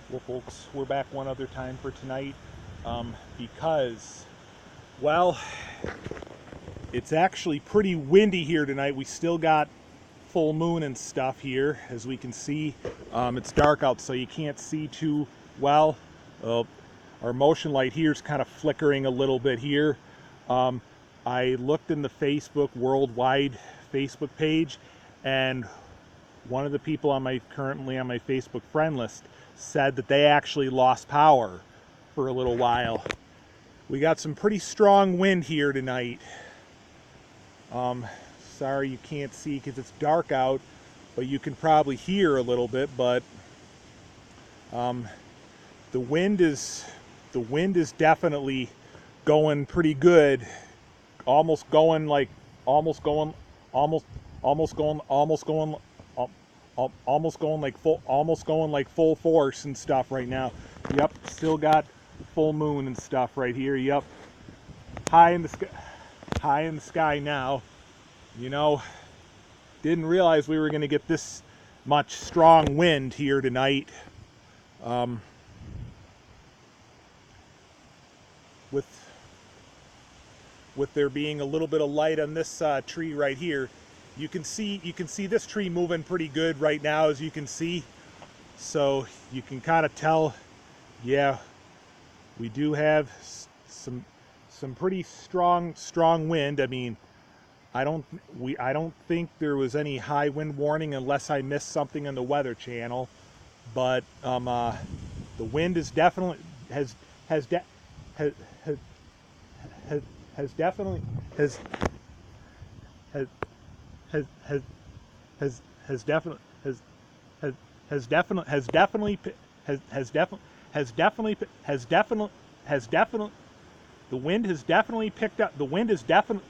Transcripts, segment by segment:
Well, folks, we're back one other time for tonight because, well, it's actually pretty windy here tonight. We still got full moon and stuff here, as we can see. It's dark out, so you can't see too well. Our motion light here is kind of flickering a little bit here. I looked in the Facebook worldwide Facebook page, and one of the people currently on my Facebook friend list said that they actually lost power for a little while. We got some pretty strong wind here tonight. Sorry you can't see because it's dark out, but you can probably hear a little bit. But the wind is definitely going pretty good. Almost going like almost going like full force and stuff right now. Yep, still got full moon and stuff right here. Yep, high in the sky now. You know, didn't realize we were going to get this much strong wind here tonight. With there being a little bit of light on this tree right here, you can see this tree moving pretty good right now, as you can see. So you can kind of tell, yeah, we do have some pretty strong wind. I mean, I don't think there was any high wind warning unless I missed something on the Weather Channel. But the wind is definitely has definitely has definitely has definitely has definitely the wind has definitely picked up. The wind is definitely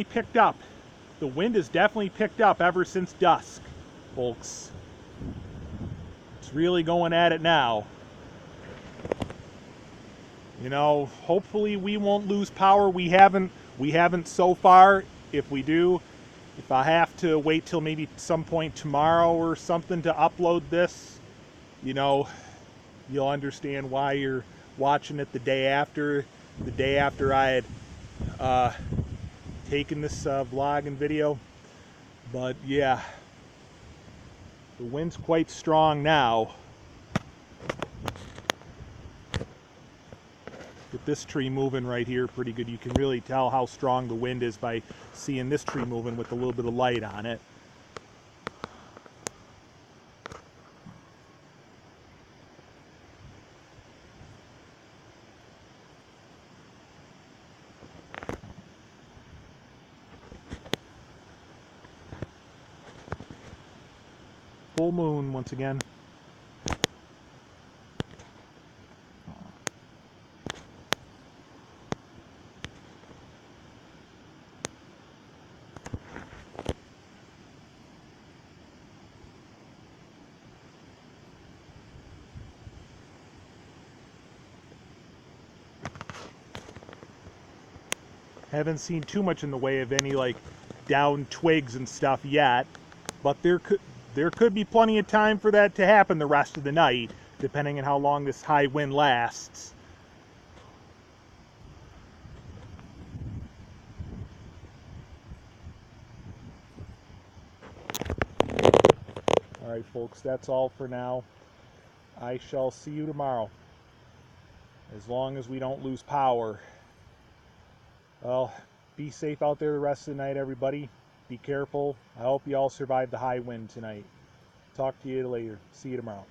picked up. The wind is definitely picked up ever since dusk, folks. It's really going at it now. You know, hopefully we won't lose power. We haven't so far. If we do, if I have to wait till maybe some point tomorrow or something to upload this, you know, you'll understand why you're watching it the day after I had taken this vlog and video. But yeah, the wind's quite strong now. Get this tree moving right here pretty good. You can really tell how strong the wind is by seeing this tree moving with a little bit of light on it. Full moon once again. Haven't seen too much in the way of any like down twigs and stuff yet, but there could be plenty of time for that to happen the rest of the night, depending on how long this high wind lasts. All right, folks, that's all for now. I shall see you tomorrow, as long as we don't lose power. Well, be safe out there the rest of the night, everybody. Be careful. I hope you all survive the high wind tonight. Talk to you later. See you tomorrow.